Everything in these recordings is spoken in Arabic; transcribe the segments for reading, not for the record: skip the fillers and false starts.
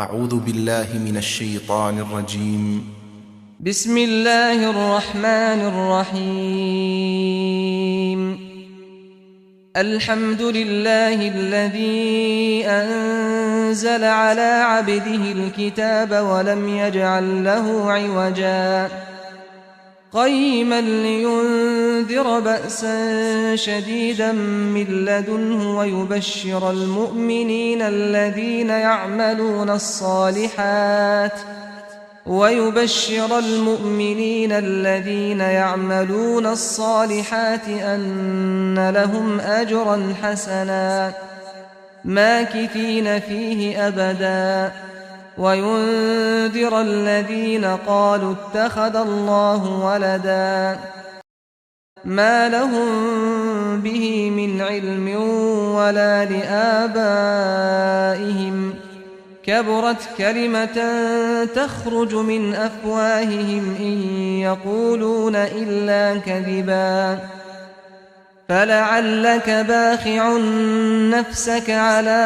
أعوذ بالله من الشيطان الرجيم. بسم الله الرحمن الرحيم. الحمد لله الذي أنزل على عبده الكتاب ولم يجعل له عوجا قيما لينذر بأسا شديدا من لدنه ويبشر المؤمنين الذين يعملون الصالحات أن لهم أجرا حسنا ماكثين فيه أبدا وينذر الذين قالوا اتخذ الله ولدا ما لهم به من علم ولا لآبائهم كبرت كلمة تخرج من أفواههم إن يقولون إلا كذبا فلعلك باخع نفسك على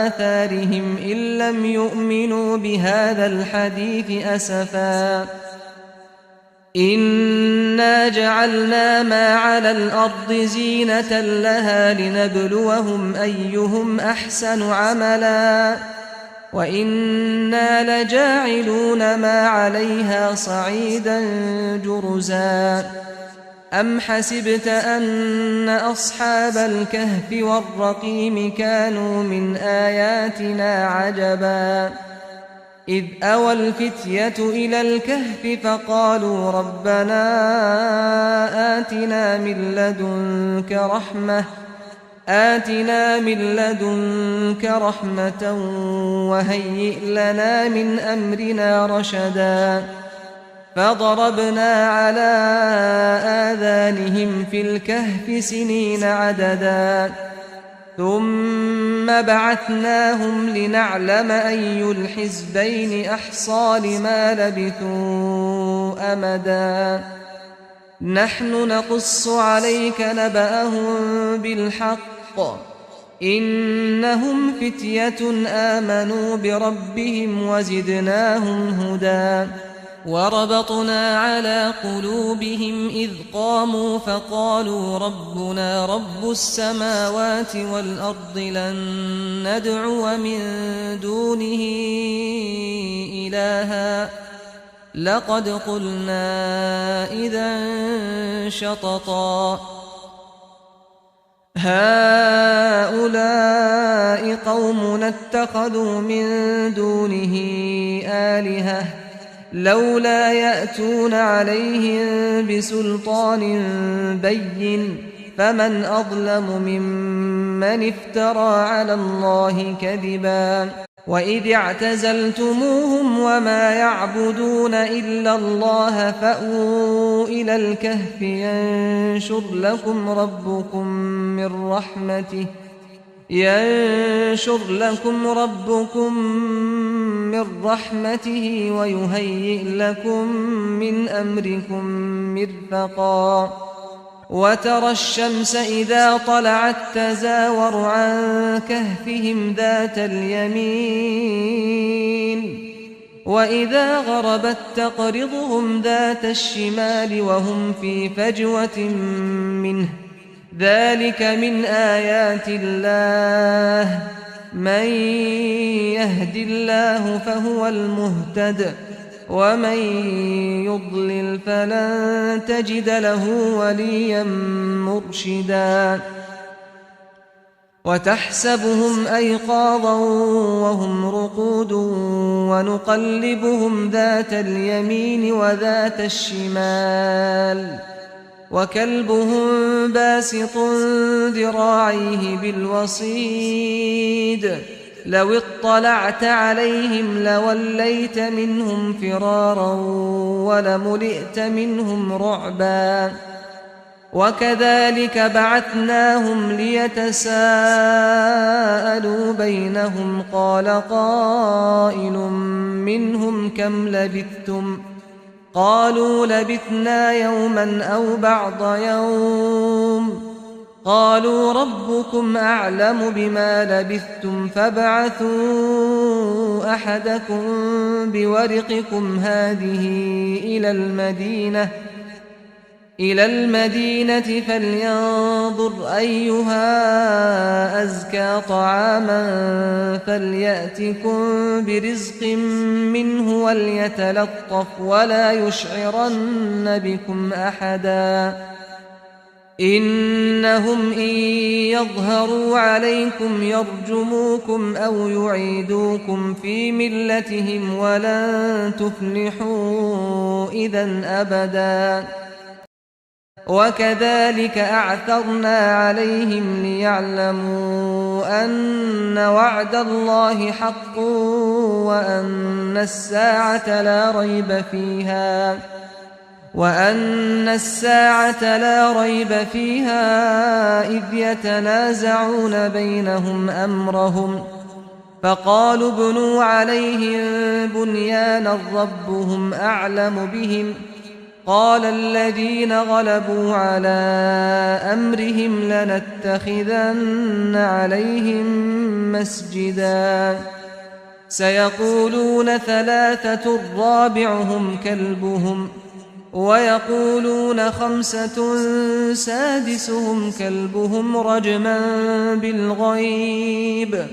آثارهم إن لم يؤمنوا بهذا الحديث أسفا إنا جعلنا ما على الأرض زينة لها لنبلوهم أيهم أحسن عملا وإنا لجاعلون ما عليها صعيدا جرزا أم حسبت أن أصحاب الكهف والرقيم كانوا من آياتنا عجبا إذ أوى الفتية إلى الكهف فقالوا ربنا آتنا من لدنك رحمة وهيئ لنا من أمرنا رشدا فضربنا على آذانهم في الكهف سنين عددا ثم بعثناهم لنعلم أي الحزبين أحصى لما لبثوا أمدا نحن نقص عليك نبأهم بالحق إنهم فتية آمنوا بربهم وزدناهم هدى وربطنا على قلوبهم إذ قاموا فقالوا ربنا رب السماوات والأرض لن ندعو من دونه إلها لقد قلنا إذا شططا هؤلاء قومنا اتخذوا من دونه آلهة لولا يأتون عليهم بسلطان بين فمن أظلم ممن افترى على الله كذبا وإذ اعتزلتموهم وما يعبدون إلا الله فأووا إلى الكهف ينشر لكم ربكم من رحمته ويهيئ لكم من أمركم مرفقا وترى الشمس إذا طلعت تزاور عن كهفهم ذات اليمين وإذا غربت تقرضهم ذات الشمال وهم في فجوة منه ذلك من آيات الله من يهد الله فهو المهتد ومن يضلل فلن تجد له وليا مرشدا وتحسبهم أيقاظا وهم رقود ونقلبهم ذات اليمين وذات الشمال وكلبهم باسط ذراعيه بالوصيد لو اطلعت عليهم لوليت منهم فرارا ولملئت منهم رعبا وكذلك بعثناهم ليتساءلوا بينهم قال قائل منهم كم لبثتم قالوا لبثنا يوما أو بعض يوم قالوا ربكم أعلم بما لبثتم فابعثوا أحدكم بورقكم هذه إلى المدينة فلينظر أيها أزكى طعاما فليأتكم برزق منه وليتلطف ولا يشعرن بكم أحدا إنهم إن يظهروا عليكم يرجموكم أو يعيدوكم في ملتهم ولن تفلحوا إذا أبدا وكذلك أعثرنا عليهم ليعلموا أن وعد الله حق وأن الساعة لا ريب فيها إذ يتنازعون بينهم أمرهم فقالوا ابنوا عليهم بنيانا ربهم أعلم بهم قال الذين غلبوا على أمرهم لنتخذن عليهم مسجدا سيقولون ثلاثة رابعهم كلبهم ويقولون خمسة سادسهم كلبهم رجما بالغيب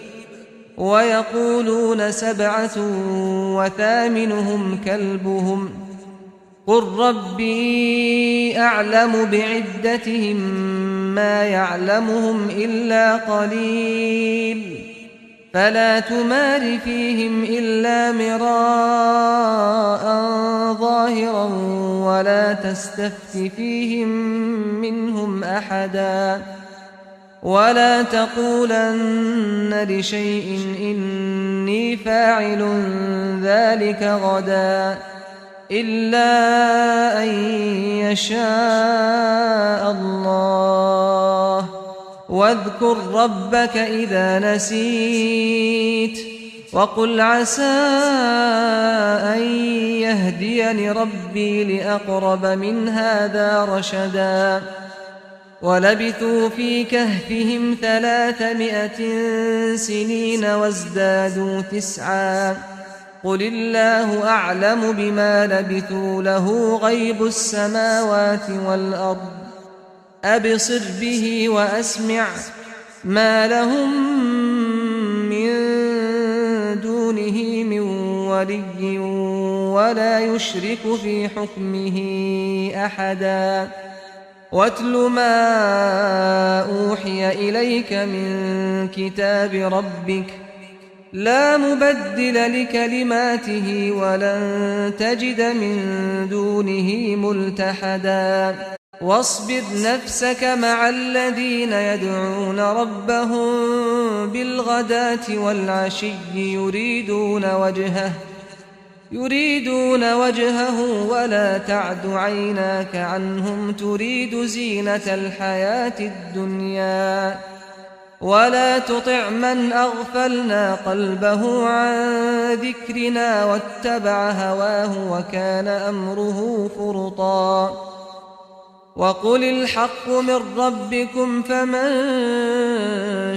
ويقولون سبعة وثامنهم كلبهم قل ربي أعلم بعدتهم ما يعلمهم إلا قليل فلا تمار فيهم إلا مراء ظاهرا ولا تستفت فيهم منهم أحدا ولا تقولن لشيء إني فاعل ذلك غدا إلا أن يشاء الله واذكر ربك إذا نسيت وقل عسى أن يهديني ربي لأقرب من هذا رشدا ولبثوا في كهفهم 300 سنين وازدادوا 9 قل الله أعلم بما لبثوا له غيب السماوات والأرض أبصر به وأسمع ما لهم من دونه من ولي ولا يشرك في حكمه أحدا واتل ما أوحي إليك من كتاب ربك لا مبدل لكلماته ولن تجد من دونه ملتحدا واصبر نفسك مع الذين يدعون ربهم بالغداة والعشي يريدون وجهه ولا تعد عيناك عنهم تريد زينة الحياة الدنيا ولا تطع من أغفلنا قلبه عن ذكرنا واتبع هواه وكان أمره فرطا وقل الحق من ربكم فمن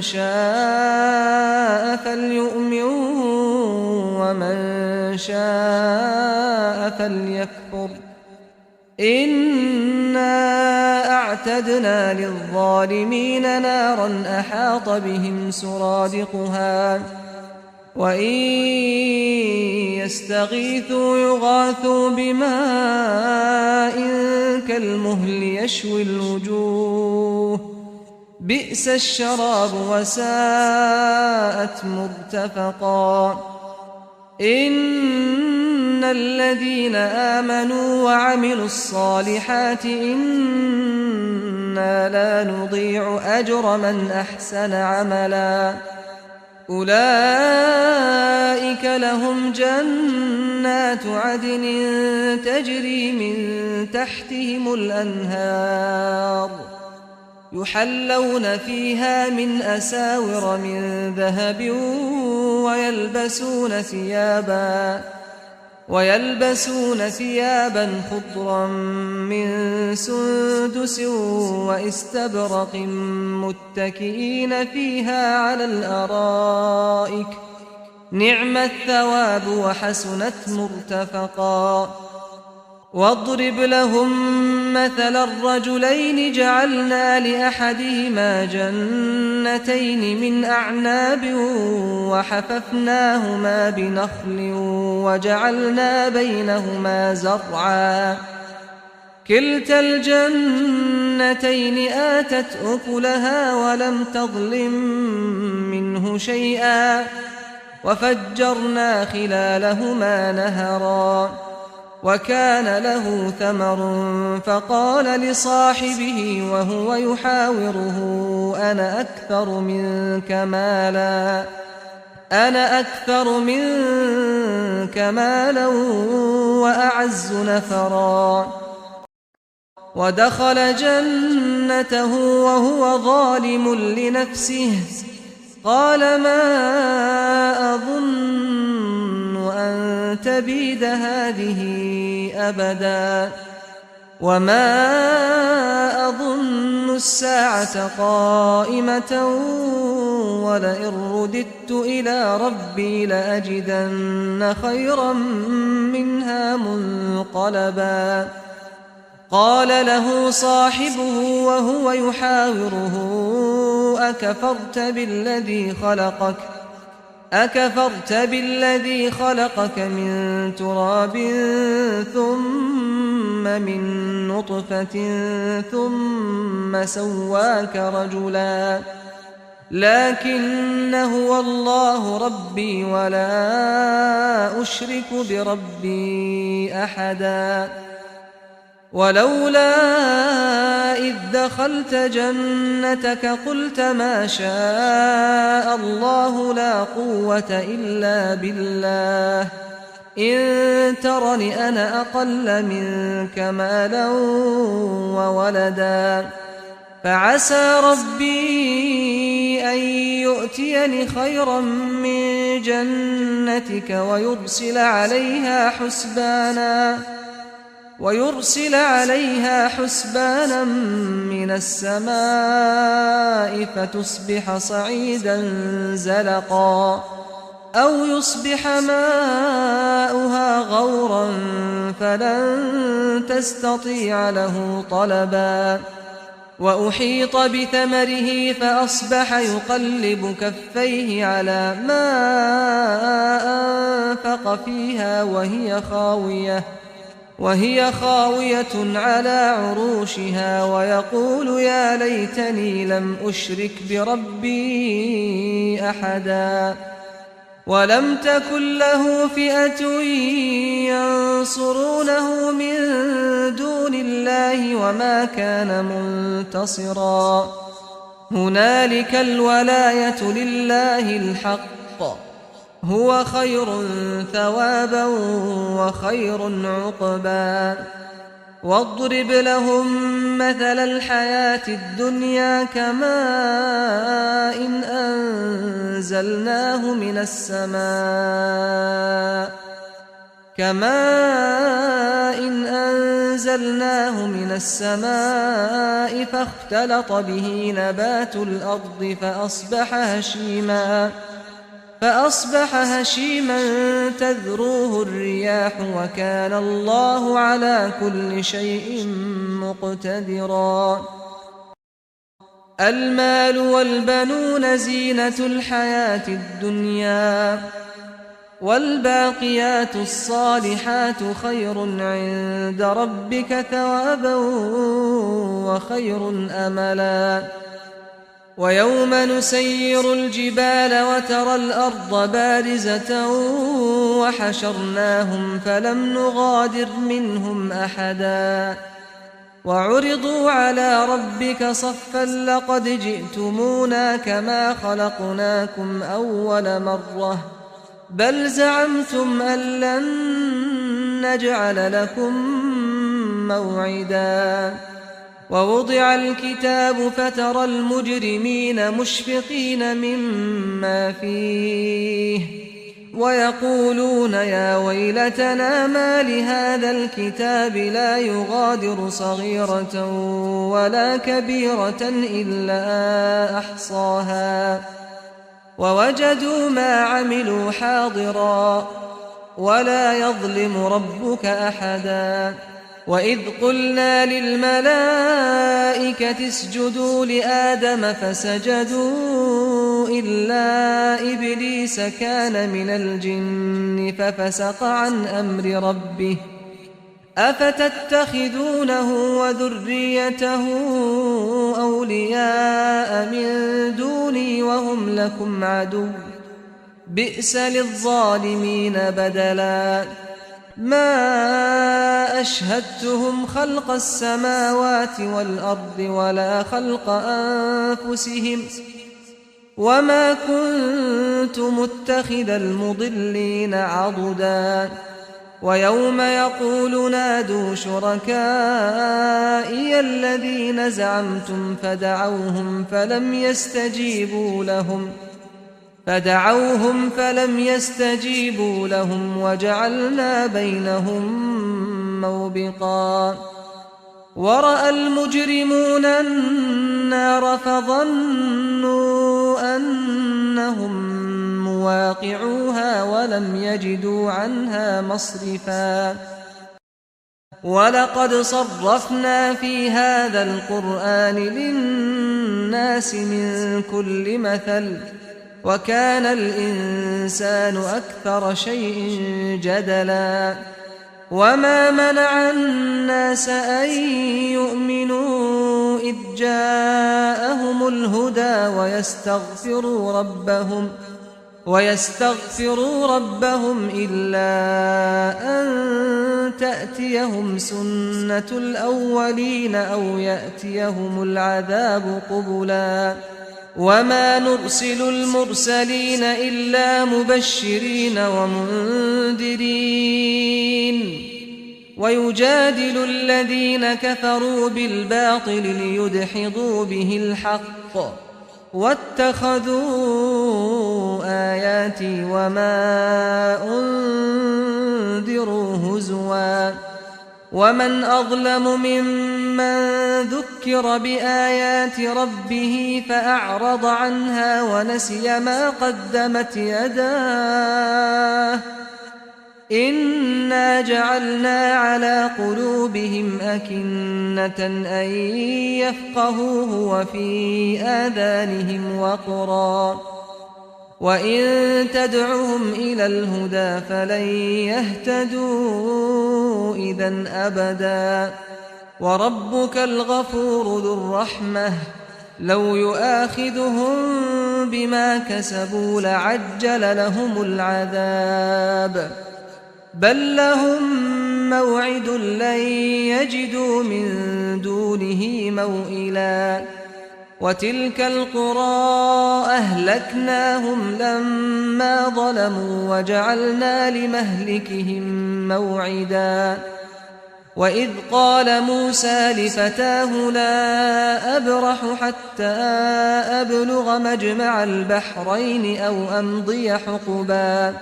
شاء فليؤمن ومن شاء فليكفر إنا أعتدنا للظالمين نارا أحاط بهم سرادقها وإن يستغيثوا يغاثوا بماء كالمهل يشوي الوجوه بئس الشراب وساءت مرتفقا إن الذين آمنوا وعملوا الصالحات إنا لا نضيع أجر من أحسن عملا أولئك لهم جنات عدن تجري من تحتهم الأنهار يحلون فيها من أساور من ذهب ويلبسون ويلبسون ثيابا خضرا من سندس واستبرق متكئين فيها على الأرائك نعم الثواب وحسنت مرتفقا واضرب لهم مثل الرجلين جعلنا لأحدهما جنتين من أعناب وحففناهما بنخل وجعلنا بينهما زرعا كلتا الجنتين آتت أكلها ولم تظلم منه شيئا وفجرنا خلالهما نهرا وكان له ثمر فقال لصاحبه وهو يحاوره أنا أكثر منك مالا وأعز نفرا ودخل جنته وهو ظالم لنفسه قال ما أظن أن تبيد هذه أبدا وما أظن الساعة قائمة ولئن رددت إلى ربي لأجدن خيرا منها منقلبا قال له صاحبه وهو يحاوره أكفرت بالذي خلقك من تراب ثم من نطفة ثم سواك رجلا لكن هو الله ربي ولا أشرك بربي أحدا ولولا إذ دخلت جنتك قلت ما شاء الله لا قوة إلا بالله إن ترني أنا أقل منك مالا وولدا فعسى ربي أن يؤتيني خيرا من جنتك ويرسل عليها حسبانا من السماء فتصبح صعيدا زلقا أو يصبح ماؤها غورا فلن تستطيع له طلبا وأحيط بثمره فأصبح يقلب كفيه على ما أنفق فيها وهي خاوية على عروشها ويقول يا ليتني لم أشرك بربي أحدا ولم تكن له فئة ينصرونه من دون الله وما كان منتصرا هنالك الولاية لله الحق هو خير ثوابا وخير عقبا واضرب لهم مثل الحياة الدنيا كماء أنزلناه من السماء فاختلط به نبات الأرض فأصبح هشيما تذروه الرياح وكان الله على كل شيء مقتدرا المال والبنون زينة الحياة الدنيا والباقيات الصالحات خير عند ربك ثوابا وخير أملا ويوم نسير الجبال وترى الأرض بارزة وحشرناهم فلم نغادر منهم أحدا وعرضوا على ربك صفا لقد جئتمونا كما خلقناكم أول مرة بل زعمتم أن لن نجعل لكم موعدا ووضع الكتاب فترى المجرمين مشفقين مما فيه ويقولون يا ويلتنا ما لهذا الكتاب لا يغادر صغيرة ولا كبيرة إلا أحصاها ووجدوا ما عملوا حاضرا ولا يظلم ربك أحدا وإذ قلنا للملائكة اسجدوا لآدم فسجدوا إلا إبليس كان من الجن ففسق عن أمر ربه أفتتخذونه وذريته أولياء من دوني وهم لكم عدو بئس للظالمين بدلا ما أشهدتهم خلق السماوات والأرض ولا خلق أنفسهم وما كنت متخذ المضلين عضدا ويوم يقول نادوا شركائي الذين زعمتم فدعوهم فلم يستجيبوا لهم وجعلنا بينهم موبقا ورأى المجرمون النار فظنوا أنهم مواقعوها ولم يجدوا عنها مصرفا ولقد صرفنا في هذا القرآن للناس من كل مثل وكان الإنسان أكثر شيء جدلا وما منع الناس أن يؤمنوا إذ جاءهم الهدى ويستغفروا ربهم إلا أن تأتيهم سنة الأولين أو يأتيهم العذاب قبلا وما نرسل المرسلين إلا مبشرين ومنذرين ويجادل الذين كفروا بالباطل ليدحضوا به الحق واتخذوا آياتي وما أنذروا هزوا ومن أظلم ممن ذكر بآيات ربه فأعرض عنها ونسي ما قدمت يداه إنا جعلنا على قلوبهم أكنة أن يفقهوه وفي آذانهم وقرا وإن تدعهم إلى الهدى فلن يهتدوا إذا أبدا وربك الغفور ذو الرحمة لو يؤاخذهم بما كسبوا لعجل لهم العذاب بل لهم موعد لن يجدوا من دونه موئلا وتلك القرى أهلكناهم لما ظلموا وجعلنا لمهلكهم موعدا وإذ قال موسى لفتاه لا أبرح حتى أبلغ مجمع البحرين أو أمضي حقبا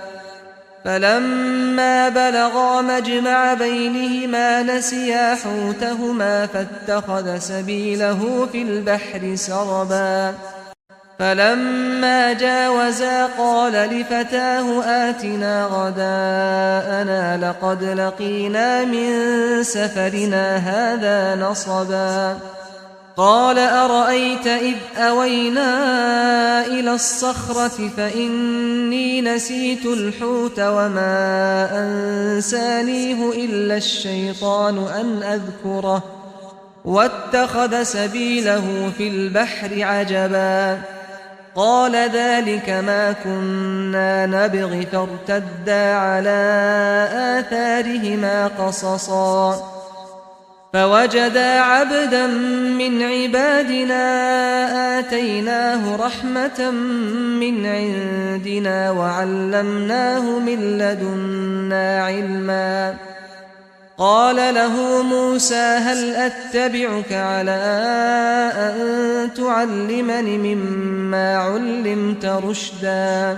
فلما بلغا مجمع بينهما نسيا حوتهما فاتخذ سبيله في البحر سربا فلما جاوزا قال لفتاه آتنا غداءنا لقد لقينا من سفرنا هذا نصبا قال أرأيت إذ أوينا إلى الصخرة فإني نسيت الحوت وما أنسانيه إلا الشيطان أن أذكره واتخذ سبيله في البحر عجبا قال ذلك ما كنا نبغ فارتدا على آثارهما قصصا فوجدا عبدا من عبادنا آتيناه رحمة من عندنا وعلمناه من لدنا علما قال له موسى هل أتبعك على أن تعلمني مما علمت رشدا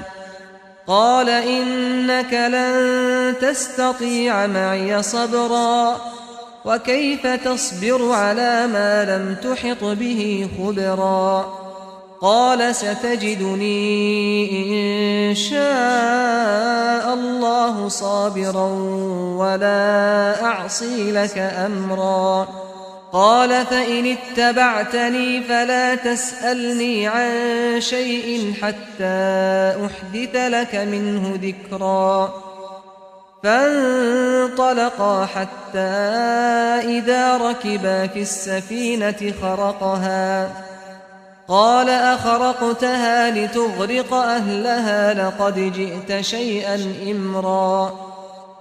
قال إنك لن تستطيع معي صبرا وكيف تصبر على ما لم تحط به خبرا قال ستجدني إن شاء الله صابرا ولا أعصي لك أمرا قال فإن اتبعتني فلا تسألني عن شيء حتى أحدث لك منه ذكرا فانطلقا حتى إذا ركبا في السفينة خرقها قال أخرقتها لتغرق أهلها لقد جئت شيئا إمرا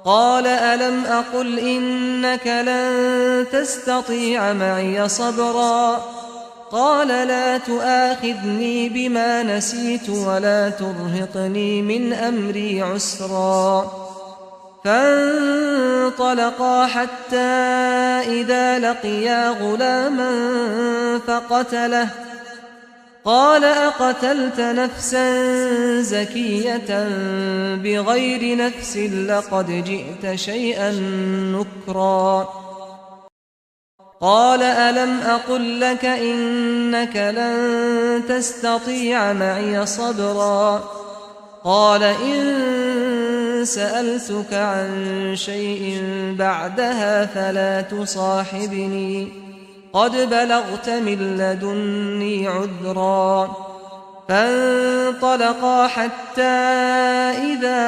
قال ألم أقل إنك لن تستطيع معي صبرا قال لا تؤاخذني بما نسيت ولا ترهقني من أمري عسرا فانطلقا حتى إذا لقيا غلاما فقتله قال أقتلت نفسا زكية بغير نفس لقد جئت شيئا نكرا قال ألم أقل لك إنك لن تستطيع معي صبرا قال إن سألتك عن شيء بعدها فلا تصاحبني قد بلغت من لدني عذرا فانطلقا حتى إذا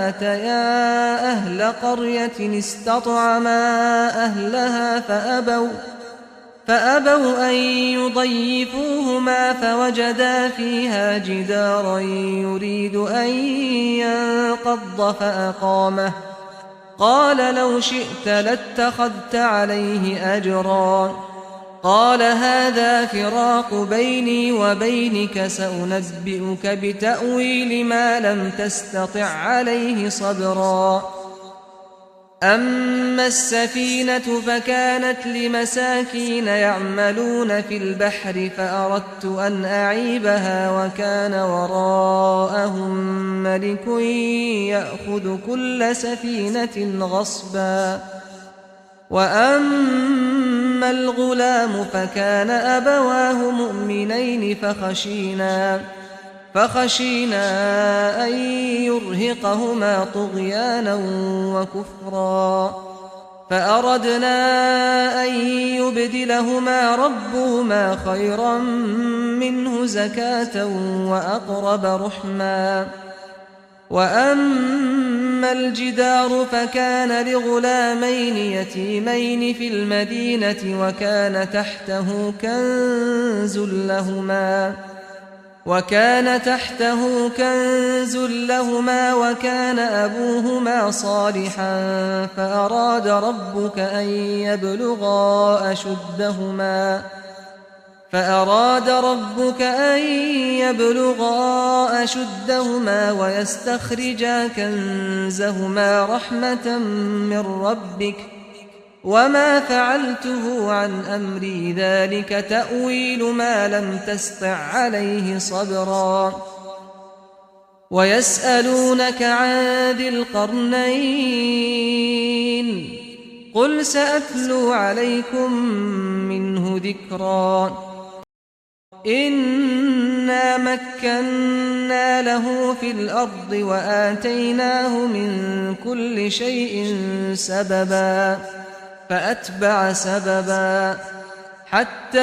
أتيا أهل قرية استطعما أهلها فأبوا أن يضيفوهما فوجدا فيها جدارا يريد أن ينقض فأقامه قال لو شئت لاتخذت عليه أجرا قال هذا فراق بيني وبينك سأنبئك بتأويل ما لم تستطع عليه صبرا أما السفينة فكانت لمساكين يعملون في البحر فأردت أن أعيبها وكان وراءهم ملك يأخذ كل سفينة غصبا وأما الغلام فكان أبواه مؤمنين فخشينا أن يرهقهما طغيانا وكفرا فأردنا أن يبدلهما ربهما خيرا منه زكاة وأقرب رحما وأما الجدار فكان لغلامين يتيمين في المدينة وكان تحته كنز لهما وكان أبوهما صالحا فأراد ربك أن يبلغا أشدهما ويستخرجا كنزهما رحمة من ربك وما فعلته عن أمري ذلك تأويل ما لم تسطع عليه صبرا ويسألونك عن ذي القرنين قل سأتلو عليكم منه ذكرا إنا مكنا له في الأرض وآتيناه من كل شيء سببا فأتبع سببا حتى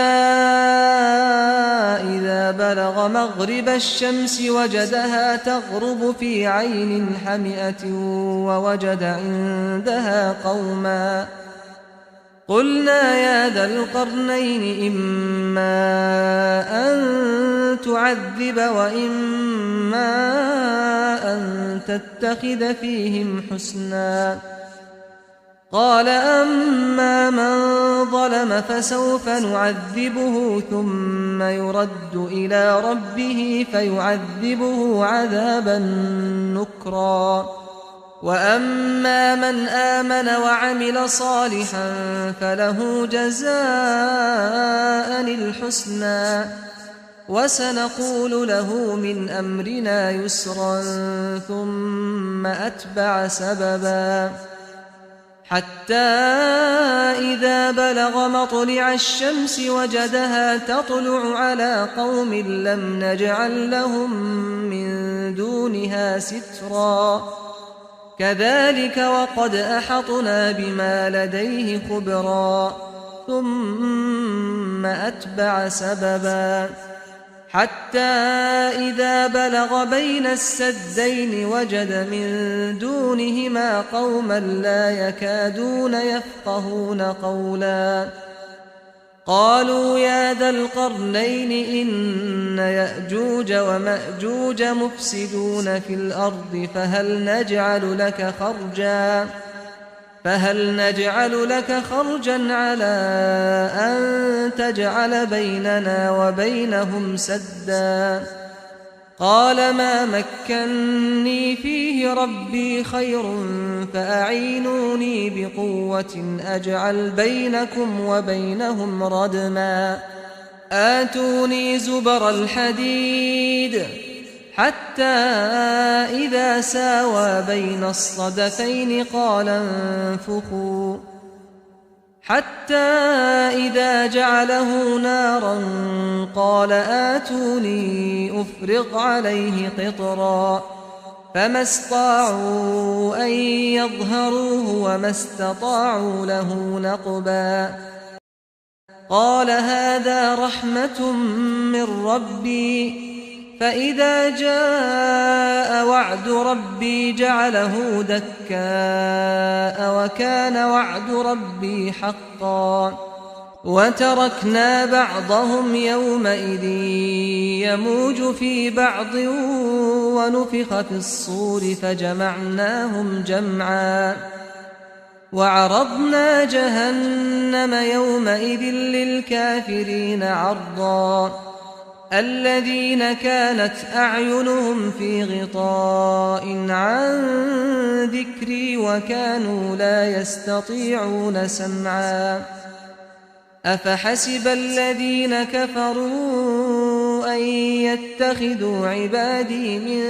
إذا بلغ مغرب الشمس وجدها تغرب في عين حمئة ووجد عندها قوما قلنا يا ذا القرنين إما أن تعذب وإما أن تتخذ فيهم حسنا قال أما من ظلم فسوف نعذبه ثم يرد إلى ربه فيعذبه عذابا نكرا وأما من آمن وعمل صالحا فله جزاء الحسنى وسنقول له من أمرنا يسرا ثم أتبع سببا حتى إذا بلغ مطلع الشمس وجدها تطلع على قوم لم نجعل لهم من دونها سترا كذلك وقد أحطنا بما لديه خبرا ثم أتبع سببا حتى إذا بلغ بين السدين وجد من دونهما قوما لا يكادون يفقهون قولا قالوا يا ذا القرنين إن يأجوج ومأجوج مفسدون في الأرض فهل نجعل لك خرجا على أن تجعل بيننا وبينهم سدا قال ما مكني فيه ربي خير فأعينوني بقوة أجعل بينكم وبينهم ردما آتوني زبر الحديد حتى إذا ساوى بين الصدفين قال انفخوا حتى إذا جعله نارا قال آتوني أفرغ عليه قطرا فما استطاعوا أن يظهروه وما استطاعوا له نقبا قال هذا رحمة من ربي فإذا جاء وعد ربي جعله دكاء وكان وعد ربي حقا وتركنا بعضهم يومئذ يموج في بعض ونفخ في الصور فجمعناهم جمعا وعرضنا جهنم يومئذ للكافرين عرضا الذين كانت أعينهم في غطاء عن ذكري وكانوا لا يستطيعون سمعا أفحسب الذين كفروا أن يتخذوا عبادي من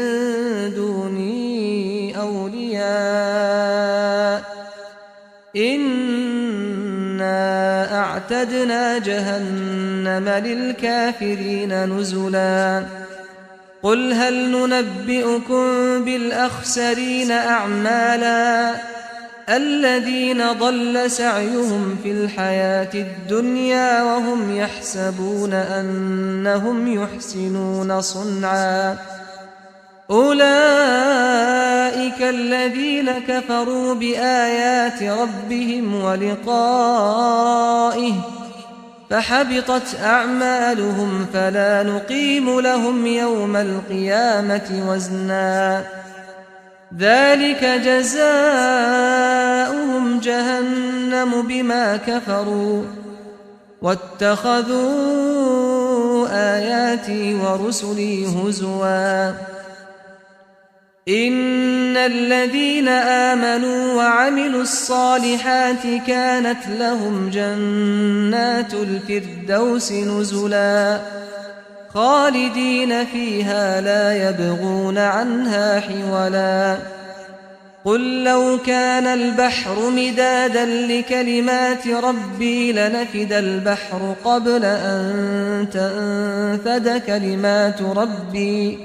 دوني أولياء إنا أعتدنا جهنم للكافرين نزلا قل هل ننبئكم بالأخسرين أعمالا الذين ضل سعيهم في الحياة الدنيا وهم يحسبون أنهم يحسنون صنعا أولئك الذين كفروا بآيات ربهم ولقائه فحبطت أعمالهم فلا نقيم لهم يوم القيامة وزنا ذلك جزاؤهم جهنم بما كفروا واتخذوا آياتي ورسلي هزوا إن الذين آمنوا وعملوا الصالحات كانت لهم جنات الفردوس نزلا خالدين فيها لا يبغون عنها حولا قل لو كان البحر مدادا لكلمات ربي لنفد البحر قبل أن تنفد كلمات ربي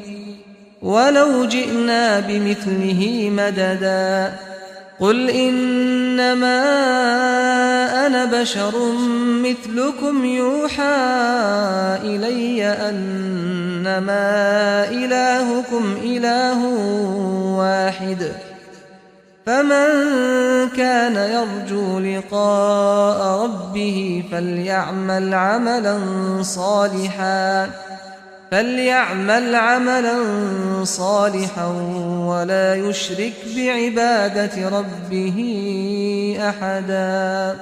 ولو جئنا بمثله مددا قل إنما أنا بشر مثلكم يوحى إلي أنما إلهكم إله واحد فمن كان يرجو لقاء ربه فليعمل عملا صالحا ولا يشرك بعبادة ربه أحدا